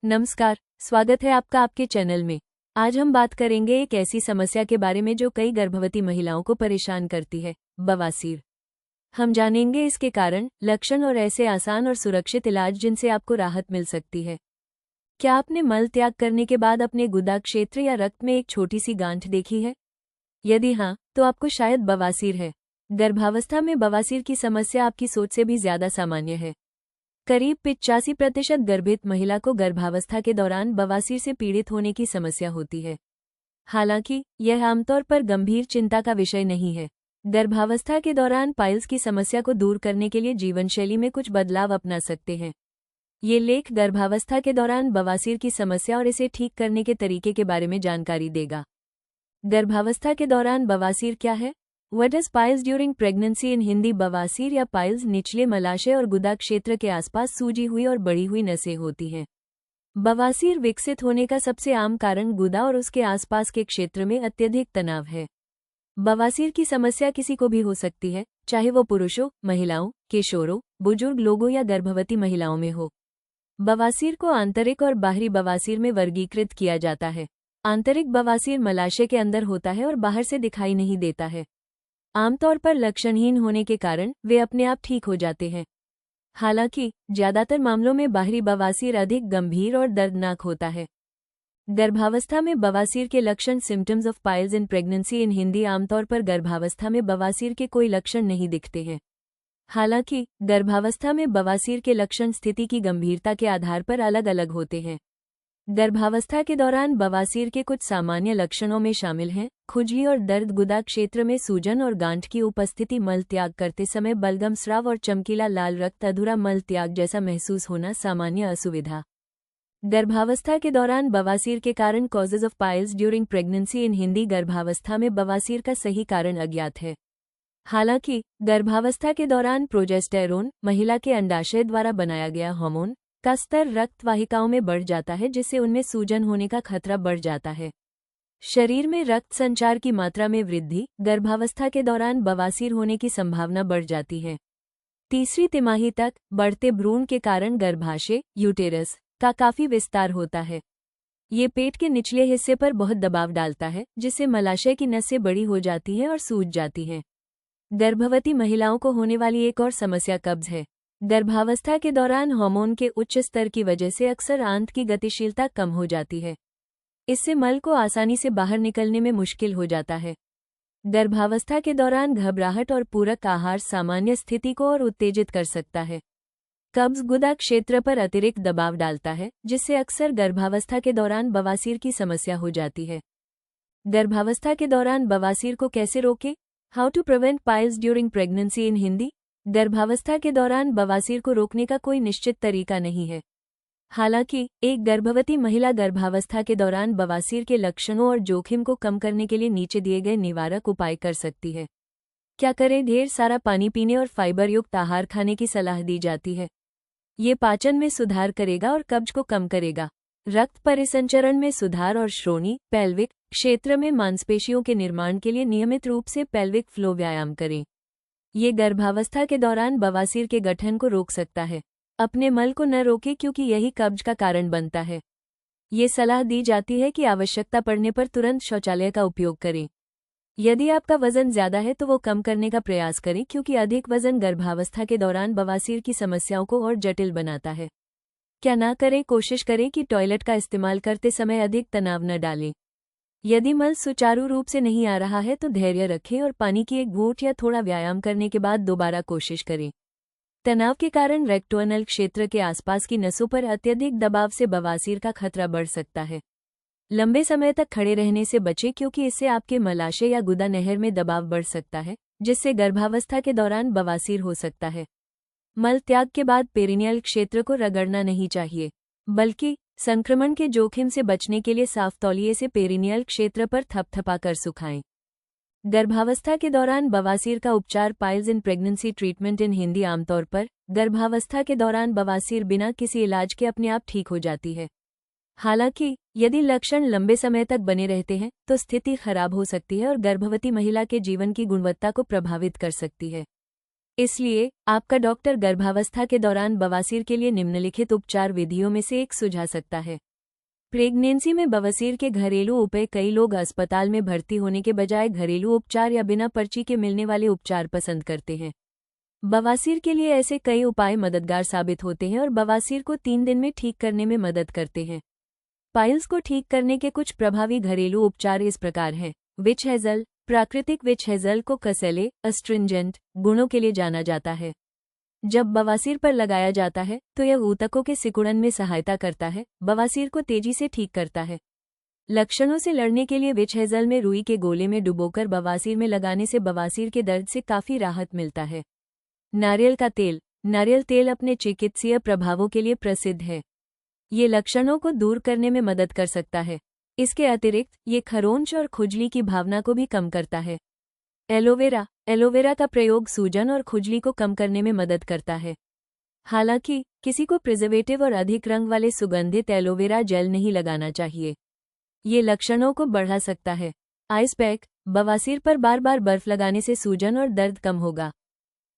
नमस्कार, स्वागत है आपका आपके चैनल में। आज हम बात करेंगे एक ऐसी समस्या के बारे में जो कई गर्भवती महिलाओं को परेशान करती है, बवासीर। हम जानेंगे इसके कारण, लक्षण और ऐसे आसान और सुरक्षित इलाज जिनसे आपको राहत मिल सकती है। क्या आपने मल त्याग करने के बाद अपने गुदा क्षेत्र या रक्त में एक छोटी सी गांठ देखी है? यदि हाँ, तो आपको शायद बवासीर है। गर्भावस्था में बवासीर की समस्या आपकी सोच से भी ज्यादा सामान्य है। करीब 85% गर्भित महिला को गर्भावस्था के दौरान बवासीर से पीड़ित होने की समस्या होती है। हालांकि यह आमतौर पर गंभीर चिंता का विषय नहीं है। गर्भावस्था के दौरान पाइल्स की समस्या को दूर करने के लिए जीवनशैली में कुछ बदलाव अपना सकते हैं। ये लेख गर्भावस्था के दौरान बवासीर की समस्या और इसे ठीक करने के तरीके के बारे में जानकारी देगा। गर्भावस्था के दौरान बवासीर क्या है? What is piles during pregnancy in Hindi? बवासीर या पाइल्स निचले मलाशय और गुदा क्षेत्र के आसपास सूजी हुई और बढ़ी हुई नसें होती हैं। बवासीर विकसित होने का सबसे आम कारण गुदा और उसके आसपास के क्षेत्र में अत्यधिक तनाव है। बवासीर की समस्या किसी को भी हो सकती है, चाहे वो पुरुषों, महिलाओं, किशोरों, बुजुर्ग लोगों या गर्भवती महिलाओं में हो। बवासीर को आंतरिक और बाहरी बवासीर में वर्गीकृत किया जाता है। आंतरिक बवासीर मलाशय के अंदर होता है और बाहर से दिखाई नहीं देता है। आमतौर पर लक्षणहीन होने के कारण वे अपने आप ठीक हो जाते हैं। हालांकि ज्यादातर मामलों में बाहरी बवासीर अधिक गंभीर और दर्दनाक होता है। गर्भावस्था में बवासीर के लक्षण। Symptoms of piles in pregnancy in Hindi. आमतौर पर गर्भावस्था में बवासीर के कोई लक्षण नहीं दिखते हैं। हालांकि गर्भावस्था में बवासीर के लक्षण स्थिति की गंभीरता के आधार पर अलग अलग होते हैं। गर्भावस्था के दौरान बवासीर के कुछ सामान्य लक्षणों में शामिल हैं खुजली और दर्द, गुदा क्षेत्र में सूजन और गांठ की उपस्थिति, मल त्याग करते समय बलगम स्राव और चमकीला लाल रक्त, अधूरा मल त्याग जैसा महसूस होना, सामान्य असुविधा। गर्भावस्था के दौरान बवासीर के कारण। Causes of piles during pregnancy in Hindi. गर्भावस्था में बवासीर का सही कारण अज्ञात है। हालांकि गर्भावस्था के दौरान प्रोजेस्टेरोन, महिला के अंडाशय द्वारा बनाया गया हार्मोन, का स्तर रक्त वाहिकाओं में बढ़ जाता है, जिससे उनमें सूजन होने का खतरा बढ़ जाता है। शरीर में रक्त संचार की मात्रा में वृद्धि। गर्भावस्था के दौरान बवासीर होने की संभावना बढ़ जाती है। तीसरी तिमाही तक बढ़ते भ्रूण के कारण गर्भाशय, यूटेरस, का काफी विस्तार होता है। ये पेट के निचले हिस्से पर बहुत दबाव डालता है, जिससे मलाशय की नसें बड़ी हो जाती हैं और सूज जाती हैं। गर्भवती महिलाओं को होने वाली एक और समस्या कब्ज है। गर्भावस्था के दौरान हार्मोन के उच्च स्तर की वजह से अक्सर आंत की गतिशीलता कम हो जाती है। इससे मल को आसानी से बाहर निकलने में मुश्किल हो जाता है। गर्भावस्था के दौरान घबराहट और पूरक आहार सामान्य स्थिति को और उत्तेजित कर सकता है। कब्ज गुदा क्षेत्र पर अतिरिक्त दबाव डालता है, जिससे अक्सर गर्भावस्था के दौरान बवासीर की समस्या हो जाती है। गर्भावस्था के दौरान बवासीर को कैसे रोकें? How to prevent piles during pregnancy in Hindi. गर्भावस्था के दौरान बवासीर को रोकने का कोई निश्चित तरीका नहीं है। हालांकि एक गर्भवती महिला गर्भावस्था के दौरान बवासीर के लक्षणों और जोखिम को कम करने के लिए नीचे दिए गए निवारक उपाय कर सकती है। क्या करें? ढेर सारा पानी पीने और फाइबर युक्त आहार खाने की सलाह दी जाती है। ये पाचन में सुधार करेगा और कब्ज को कम करेगा। रक्त परिसंचरण में सुधार और श्रोणि, पेल्विक क्षेत्र में मांसपेशियों के निर्माण के लिए नियमित रूप से पेल्विक फ्लो व्यायाम करें। ये गर्भावस्था के दौरान बवासीर के गठन को रोक सकता है। अपने मल को न रोकें, क्योंकि यही कब्ज का कारण बनता है। ये सलाह दी जाती है कि आवश्यकता पड़ने पर तुरंत शौचालय का उपयोग करें। यदि आपका वजन ज्यादा है तो वो कम करने का प्रयास करें, क्योंकि अधिक वजन गर्भावस्था के दौरान बवासीर की समस्याओं को और जटिल बनाता है। क्या ना करें? कोशिश करें कि टॉयलेट का इस्तेमाल करते समय अधिक तनाव न डालें। यदि मल सुचारू रूप से नहीं आ रहा है तो धैर्य रखें और पानी की एक घूंट या थोड़ा व्यायाम करने के बाद दोबारा कोशिश करें। तनाव के कारण रेक्टोअनल क्षेत्र के आसपास की नसों पर अत्यधिक दबाव से बवासीर का खतरा बढ़ सकता है। लंबे समय तक खड़े रहने से बचें, क्योंकि इससे आपके मलाशय या गुदा नहर में दबाव बढ़ सकता है, जिससे गर्भावस्था के दौरान बवासीर हो सकता है। मल त्याग के बाद पेरिनियल क्षेत्र को रगड़ना नहीं चाहिए, बल्कि संक्रमण के जोखिम से बचने के लिए साफ तौलिए से पेरिनियल क्षेत्र पर थपथपाकर सुखाएं। गर्भावस्था के दौरान बवासीर का उपचार। पाइल्स इन प्रेगनेंसी ट्रीटमेंट इन हिंदी। आमतौर पर गर्भावस्था के दौरान बवासीर बिना किसी इलाज के अपने आप ठीक हो जाती है। हालांकि यदि लक्षण लंबे समय तक बने रहते हैं तो स्थिति खराब हो सकती है और गर्भवती महिला के जीवन की गुणवत्ता को प्रभावित कर सकती है। इसलिए आपका डॉक्टर गर्भावस्था के दौरान बवासीर के लिए निम्नलिखित उपचार विधियों में से एक सुझा सकता है। प्रेगनेंसी में बवासीर के घरेलू उपाय। कई लोग अस्पताल में भर्ती होने के बजाय घरेलू उपचार या बिना पर्ची के मिलने वाले उपचार पसंद करते हैं। बवासीर के लिए ऐसे कई उपाय मददगार साबित होते हैं और बवासीर को 3 दिन में ठीक करने में मदद करते हैं। पाइल्स को ठीक करने के कुछ प्रभावी घरेलू उपचार इस प्रकार हैं। Witch hazel. प्राकृतिक विच हेज़ल को कसैले, अस्ट्रिंजेंट गुणों के लिए जाना जाता है। जब बवासीर पर लगाया जाता है तो यह ऊतकों के सिकुड़न में सहायता करता है, बवासीर को तेजी से ठीक करता है। लक्षणों से लड़ने के लिए विच हेज़ल में रुई के गोले में डुबोकर बवासीर में लगाने से बवासीर के दर्द से काफी राहत मिलता है। नारियल का तेल। नारियल तेल अपने चिकित्सीय प्रभावों के लिए प्रसिद्ध है। ये लक्षणों को दूर करने में मदद कर सकता है। इसके अतिरिक्त ये खरोंच और खुजली की भावना को भी कम करता है। एलोवेरा। एलोवेरा का प्रयोग सूजन और खुजली को कम करने में मदद करता है। हालांकि किसी को प्रिजर्वेटिव और अधिक रंग वाले सुगंधित एलोवेरा जेल नहीं लगाना चाहिए, ये लक्षणों को बढ़ा सकता है। Ice pack. बवासीर पर बार बार बर्फ लगाने से सूजन और दर्द कम होगा।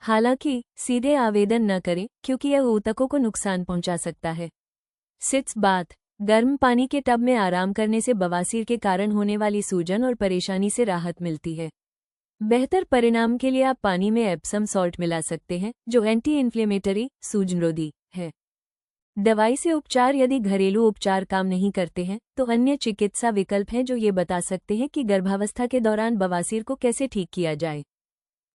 हालांकि सीधे आवेदन न करें क्योंकि यह ऊतकों को नुकसान पहुंचा सकता है। Sitz bath. गर्म पानी के टब में आराम करने से बवासीर के कारण होने वाली सूजन और परेशानी से राहत मिलती है। बेहतर परिणाम के लिए आप पानी में एप्सम सॉल्ट मिला सकते हैं, जो एंटी इन्फ्लेमेटरी, सूजनरोधी है। दवाई से उपचार। यदि घरेलू उपचार काम नहीं करते हैं तो अन्य चिकित्सा विकल्प हैं जो ये बता सकते हैं कि गर्भावस्था के दौरान बवासीर को कैसे ठीक किया जाए।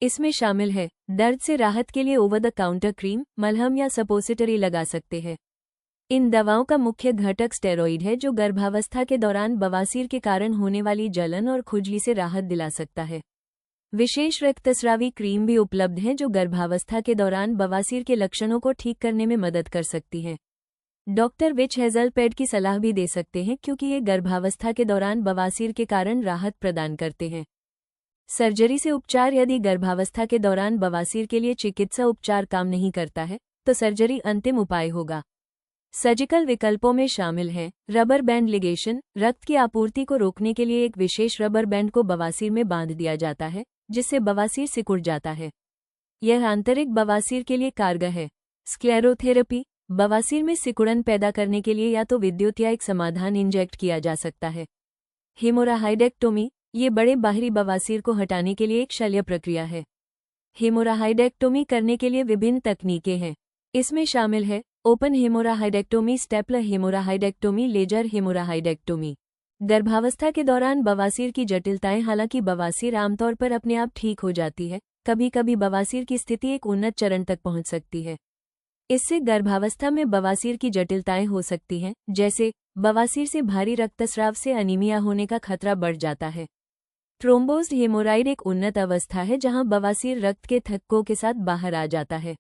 इसमें शामिल है दर्द से राहत के लिए ओवर द काउंटर क्रीम, मलहम या सपोसिटरी लगा सकते हैं। इन दवाओं का मुख्य घटक स्टेरॉइड है जो गर्भावस्था के दौरान बवासीर के कारण होने वाली जलन और खुजली से राहत दिला सकता है। विशेष रक्तस्रावी क्रीम भी उपलब्ध है जो गर्भावस्था के दौरान बवासीर के लक्षणों को ठीक करने में मदद कर सकती है। डॉक्टर विच हेज़ल पैड की सलाह भी दे सकते हैं क्योंकि ये गर्भावस्था के दौरान बवासीर के कारण राहत प्रदान करते हैं। सर्जरी से उपचार। यदि गर्भावस्था के दौरान बवासीर के लिए चिकित्सा उपचार काम नहीं करता है तो सर्जरी अंतिम उपाय होगा। सर्जिकल विकल्पों में शामिल हैं रबर बैंड लिगेशन। रक्त की आपूर्ति को रोकने के लिए एक विशेष रबर बैंड को बवासीर में बांध दिया जाता है जिससे बवासीर सिकुड़ जाता है। यह आंतरिक बवासीर के लिए कारगर है। स्क्लेरोथेरेपी। बवासीर में सिकुड़न पैदा करने के लिए या तो विद्युत या एक समाधान इंजेक्ट किया जा सकता है। हेमोराहाइडेक्टोमी। ये बड़े बाहरी बवासीर को हटाने के लिए एक शल्य प्रक्रिया है। हेमोराहाइडेक्टोमी करने के लिए विभिन्न तकनीकें हैं। इसमें शामिल है ओपन हेमोराहाइडेक्टोमी, स्टेपलर हेमोराहाइडेक्टोमी, लेजर हेमोराहाइडेक्टोमी। गर्भावस्था के दौरान बवासीर की जटिलताएं। हालांकि बवासीर आमतौर पर अपने आप ठीक हो जाती है, कभी कभी बवासीर की स्थिति एक उन्नत चरण तक पहुंच सकती है। इससे गर्भावस्था में बवासीर की जटिलताएं हो सकती हैं, जैसे बवासीर से भारी रक्तस्राव से अनीमिया होने का खतरा बढ़ जाता है। थ्रोम्बोज्ड हेमोराइड एक उन्नत अवस्था है जहां बवासीर रक्त के थक्कों के साथ बाहर आ जाता है।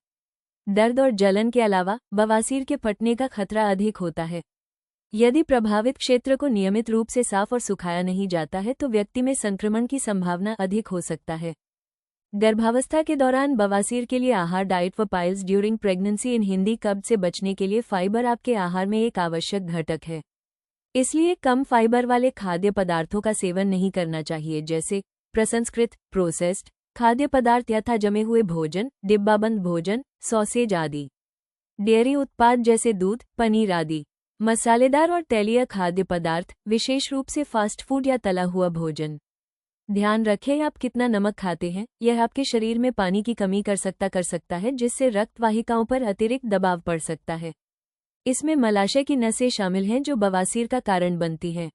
दर्द और जलन के अलावा बवासीर के फटने का खतरा अधिक होता है। यदि प्रभावित क्षेत्र को नियमित रूप से साफ और सुखाया नहीं जाता है तो व्यक्ति में संक्रमण की संभावना अधिक हो सकता है। गर्भावस्था के दौरान बवासीर के लिए आहार। Diet for piles during pregnancy in Hindi. कब्ज से बचने के लिए फाइबर आपके आहार में एक आवश्यक घटक है, इसलिए कम फाइबर वाले खाद्य पदार्थों का सेवन नहीं करना चाहिए, जैसे प्रसंस्कृत, प्रोसेस्ड खाद्य पदार्थ यथा जमे हुए भोजन, डिब्बाबंद भोजन, सॉसेज आदि। डेयरी उत्पाद जैसे दूध, पनीर आदि। मसालेदार और तैलीय खाद्य पदार्थ, विशेष रूप से फास्ट फूड या तला हुआ भोजन। ध्यान रखें आप कितना नमक खाते हैं, यह आपके शरीर में पानी की कमी कर सकता है जिससे रक्त वाहिकाओं पर अतिरिक्त दबाव पड़ सकता है। इसमें मलाशय की नसें शामिल हैं जो बवासीर का कारण बनती हैं।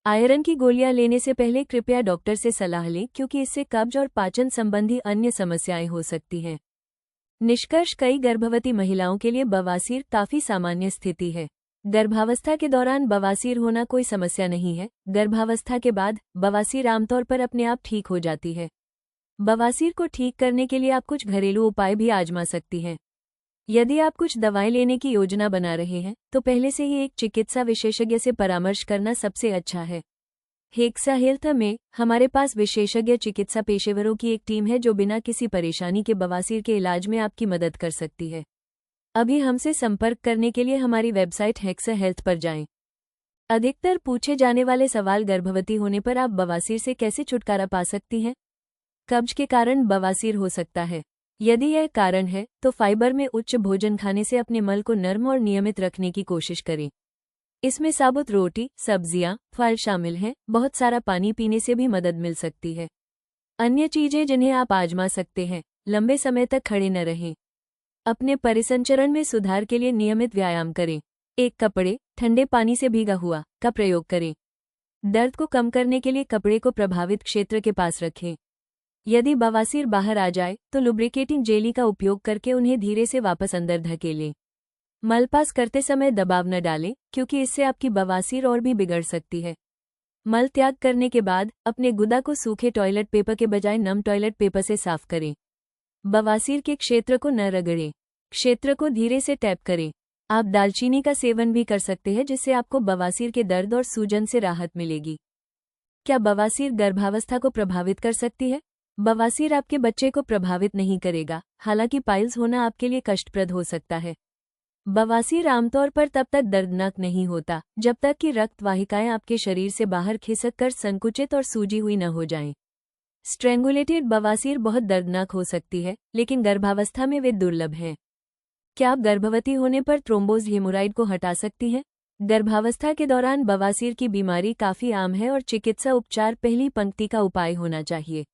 आयरन की गोलियां लेने से पहले कृपया डॉक्टर से सलाह लें क्योंकि इससे कब्ज और पाचन संबंधी अन्य समस्याएं हो सकती हैं। निष्कर्ष। कई गर्भवती महिलाओं के लिए बवासीर काफी सामान्य स्थिति है। गर्भावस्था के दौरान बवासीर होना कोई समस्या नहीं है। गर्भावस्था के बाद बवासीर आमतौर पर अपने आप ठीक हो जाती है। बवासीर को ठीक करने के लिए आप कुछ घरेलू उपाय भी आजमा सकती हैं। यदि आप कुछ दवाएं लेने की योजना बना रहे हैं तो पहले से ही एक चिकित्सा विशेषज्ञ से परामर्श करना सबसे अच्छा है। हेक्सा हेल्थ में हमारे पास विशेषज्ञ चिकित्सा पेशेवरों की एक टीम है जो बिना किसी परेशानी के बवासीर के इलाज में आपकी मदद कर सकती है। अभी हमसे संपर्क करने के लिए हमारी वेबसाइट हेक्सा हेल्थ पर जाएं। अधिकतर पूछे जाने वाले सवाल। गर्भवती होने पर आप बवासीर से कैसे छुटकारा पा सकती हैं? कब्ज के कारण बवासीर हो सकता है। यदि यह कारण है तो फाइबर में उच्च भोजन खाने से अपने मल को नर्म और नियमित रखने की कोशिश करें। इसमें साबुत रोटी, सब्जियां, फल शामिल हैं। बहुत सारा पानी पीने से भी मदद मिल सकती है। अन्य चीजें जिन्हें आप आजमा सकते हैं, लंबे समय तक खड़े न रहें। अपने परिसंचरण में सुधार के लिए नियमित व्यायाम करें। एक कपड़े, ठंडे पानी से भीगा हुआ, का प्रयोग करें। दर्द को कम करने के लिए कपड़े को प्रभावित क्षेत्र के पास रखें। यदि बवासीर बाहर आ जाए तो लुब्रिकेटिंग जेली का उपयोग करके उन्हें धीरे से वापस अंदर धकेलें। मल पास करते समय दबाव न डालें, क्योंकि इससे आपकी बवासीर और भी बिगड़ सकती है। मल त्याग करने के बाद अपने गुदा को सूखे टॉयलेट पेपर के बजाय नम टॉयलेट पेपर से साफ करें। बवासीर के क्षेत्र को न रगड़ें, क्षेत्र को धीरे से टैप करें। आप दालचीनी का सेवन भी कर सकते हैं, जिससे आपको बवासीर के दर्द और सूजन से राहत मिलेगी। क्या बवासीर गर्भावस्था को प्रभावित कर सकती है? बवासीर आपके बच्चे को प्रभावित नहीं करेगा, हालांकि पाइल्स होना आपके लिए कष्टप्रद हो सकता है। बवासीर आमतौर पर तब तक दर्दनाक नहीं होता जब तक कि रक्त वाहिकाएं आपके शरीर से बाहर खिसक कर संकुचित और सूजी हुई न हो जाएं। स्ट्रेंगुलेटेड बवासीर बहुत दर्दनाक हो सकती है, लेकिन गर्भावस्था में वे दुर्लभ हैं। क्या आप गर्भवती होने पर थ्रोम्बोज हेमोराइड को हटा सकती हैं? गर्भावस्था के दौरान बवासीर की बीमारी काफी आम है और चिकित्सा उपचार पहली पंक्ति का उपाय होना चाहिए।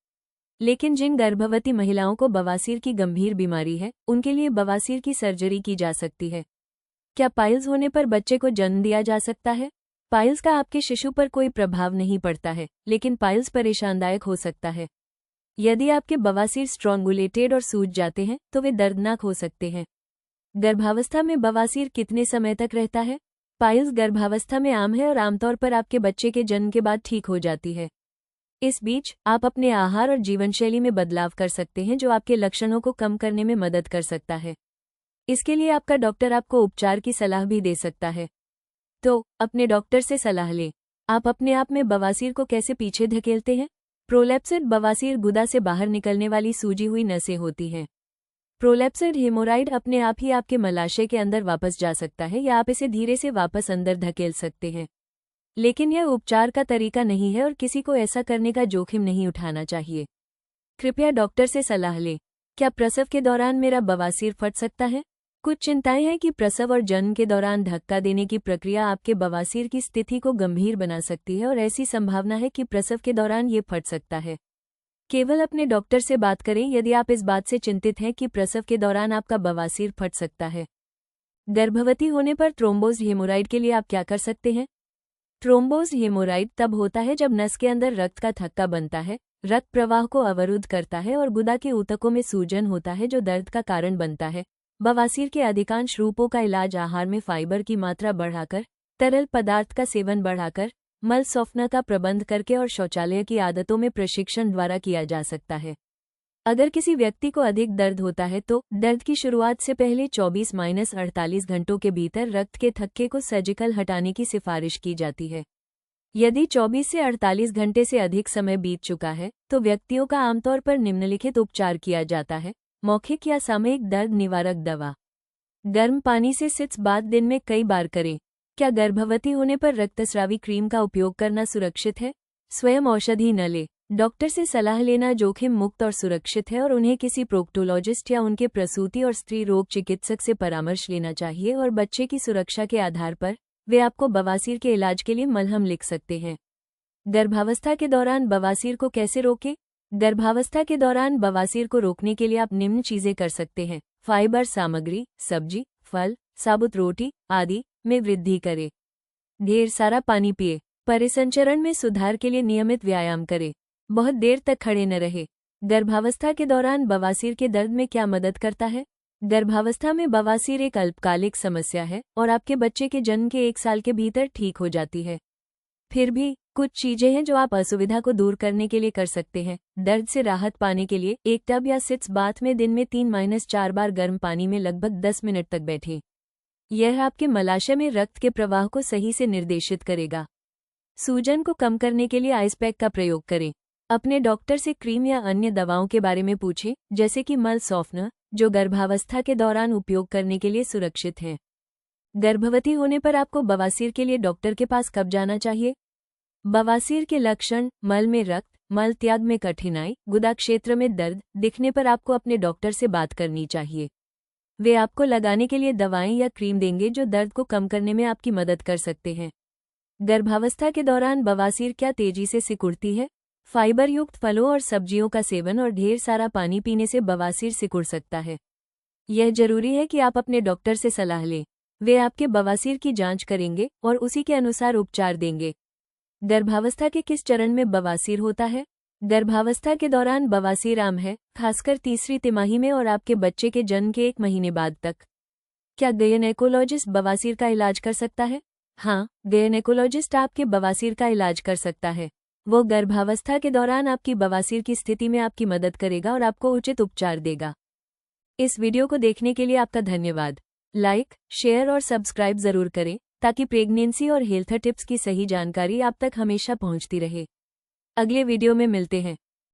लेकिन जिन गर्भवती महिलाओं को बवासीर की गंभीर बीमारी है, उनके लिए बवासीर की सर्जरी की जा सकती है। क्या पाइल्स होने पर बच्चे को जन्म दिया जा सकता है? पाइल्स का आपके शिशु पर कोई प्रभाव नहीं पड़ता है, लेकिन पाइल्स परेशानदायक हो सकता है। यदि आपके बवासीर स्ट्रॉन्गुलेटेड और सूज जाते हैं तो वे दर्दनाक हो सकते हैं। गर्भावस्था में बवासीर कितने समय तक रहता है? पाइल्स गर्भावस्था में आम है और आमतौर पर आपके बच्चे के जन्म के बाद ठीक हो जाती है। इस बीच आप अपने आहार और जीवनशैली में बदलाव कर सकते हैं, जो आपके लक्षणों को कम करने में मदद कर सकता है। इसके लिए आपका डॉक्टर आपको उपचार की सलाह भी दे सकता है। तो अपने डॉक्टर से सलाह लें। आप अपने आप में बवासीर को कैसे पीछे धकेलते हैं? प्रोलैप्सिड बवासीर गुदा से बाहर निकलने वाली सूजी हुई नसें होती हैं। प्रोलैप्सिड हेमोराइड अपने आप ही आपके मलाशय के अंदर वापस जा सकता है, या आप इसे धीरे से वापस अंदर धकेल सकते हैं। लेकिन यह उपचार का तरीका नहीं है और किसी को ऐसा करने का जोखिम नहीं उठाना चाहिए। कृपया डॉक्टर से सलाह लें। क्या प्रसव के दौरान मेरा बवासीर फट सकता है? कुछ चिंताएं हैं कि प्रसव और जन्म के दौरान धक्का देने की प्रक्रिया आपके बवासीर की स्थिति को गंभीर बना सकती है और ऐसी संभावना है कि प्रसव के दौरान ये फट सकता है। केवल अपने डॉक्टर से बात करें यदि आप इस बात से चिंतित हैं कि प्रसव के दौरान आपका बवासीर फट सकता है। गर्भवती होने पर थ्रोम्बोज हेमोराइड के लिए आप क्या कर सकते हैं? थ्रोम्बोज हेमोराइड तब होता है जब नस के अंदर रक्त का थक्का बनता है, रक्त प्रवाह को अवरुद्ध करता है और गुदा के ऊतकों में सूजन होता है, जो दर्द का कारण बनता है। बवासीर के अधिकांश रूपों का इलाज आहार में फाइबर की मात्रा बढ़ाकर, तरल पदार्थ का सेवन बढ़ाकर, मल सॉफ्टनर का प्रबंध करके और शौचालय की आदतों में प्रशिक्षण द्वारा किया जा सकता है। अगर किसी व्यक्ति को अधिक दर्द होता है तो दर्द की शुरुआत से पहले 24-48 घंटों के भीतर रक्त के थक्के को सर्जिकल हटाने की सिफारिश की जाती है। यदि 24 से 48 घंटे से अधिक समय बीत चुका है तो व्यक्तियों का आमतौर पर निम्नलिखित उपचार किया जाता है। मौखिक या सामयिक दर्द निवारक दवा। गर्म पानी से सिट्स बाथ दिन में कई बार करें। क्या गर्भवती होने पर रक्तस्रावी क्रीम का उपयोग करना सुरक्षित है? स्वयं औषधि न लें। डॉक्टर से सलाह लेना जोखिम मुक्त और सुरक्षित है और उन्हें किसी प्रोक्टोलॉजिस्ट या उनके प्रसूति और स्त्री रोग चिकित्सक से परामर्श लेना चाहिए और बच्चे की सुरक्षा के आधार पर वे आपको बवासीर के इलाज के लिए मलहम लिख सकते हैं। गर्भावस्था के दौरान बवासीर को कैसे रोकें? गर्भावस्था के दौरान बवासीर को रोकने के लिए आप निम्न चीजें कर सकते हैं। फाइबर सामग्री, सब्जी, फल, साबुत रोटी आदि में वृद्धि करें। ढेर सारा पानी पिए। परिसंचरण में सुधार के लिए नियमित व्यायाम करें। बहुत देर तक खड़े न रहे। गर्भावस्था के दौरान बवासीर के दर्द में क्या मदद करता है? गर्भावस्था में बवासीर एक अल्पकालिक समस्या है और आपके बच्चे के जन्म के 1 साल के भीतर ठीक हो जाती है। फिर भी कुछ चीजें हैं जो आप असुविधा को दूर करने के लिए कर सकते हैं। दर्द से राहत पाने के लिए एक टब या सिट्स बाथ में दिन में 3-4 बार गर्म पानी में लगभग 10 मिनट तक बैठें। यह आपके मलाशय में रक्त के प्रवाह को सही से निर्देशित करेगा। सूजन को कम करने के लिए आइस पैक का प्रयोग करें। अपने डॉक्टर से क्रीम या अन्य दवाओं के बारे में पूछें, जैसे कि मल सॉफ्टनर, जो गर्भावस्था के दौरान उपयोग करने के लिए सुरक्षित हैं। गर्भवती होने पर आपको बवासीर के लिए डॉक्टर के पास कब जाना चाहिए? बवासीर के लक्षण: मल में रक्त, मल त्याग में कठिनाई, गुदा क्षेत्र में दर्द दिखने पर आपको अपने डॉक्टर से बात करनी चाहिए। वे आपको लगाने के लिए दवाएं या क्रीम देंगे जो दर्द को कम करने में आपकी मदद कर सकते हैं। गर्भावस्था के दौरान बवासीर क्या तेजी से सिकुड़ती है? फाइबर युक्त फलों और सब्जियों का सेवन और ढेर सारा पानी पीने से बवासीर सिकुड़ सकता है। यह जरूरी है कि आप अपने डॉक्टर से सलाह लें। वे आपके बवासीर की जांच करेंगे और उसी के अनुसार उपचार देंगे। गर्भावस्था के किस चरण में बवासीर होता है? गर्भावस्था के दौरान बवासीर आम है, खासकर तीसरी तिमाही में और आपके बच्चे के जन्म के 1 महीने बाद तक। क्या गायनेकोलॉजिस्ट बवासीर का इलाज कर सकता है? हाँ, गायनेकोलॉजिस्ट आपके बवासीर का इलाज कर सकता है। वो गर्भावस्था के दौरान आपकी बवासीर की स्थिति में आपकी मदद करेगा और आपको उचित उपचार देगा। इस वीडियो को देखने के लिए आपका धन्यवाद। लाइक, शेयर और सब्सक्राइब जरूर करें ताकि प्रेगनेंसी और हेल्थ टिप्स की सही जानकारी आप तक हमेशा पहुंचती रहे। अगले वीडियो में मिलते हैं।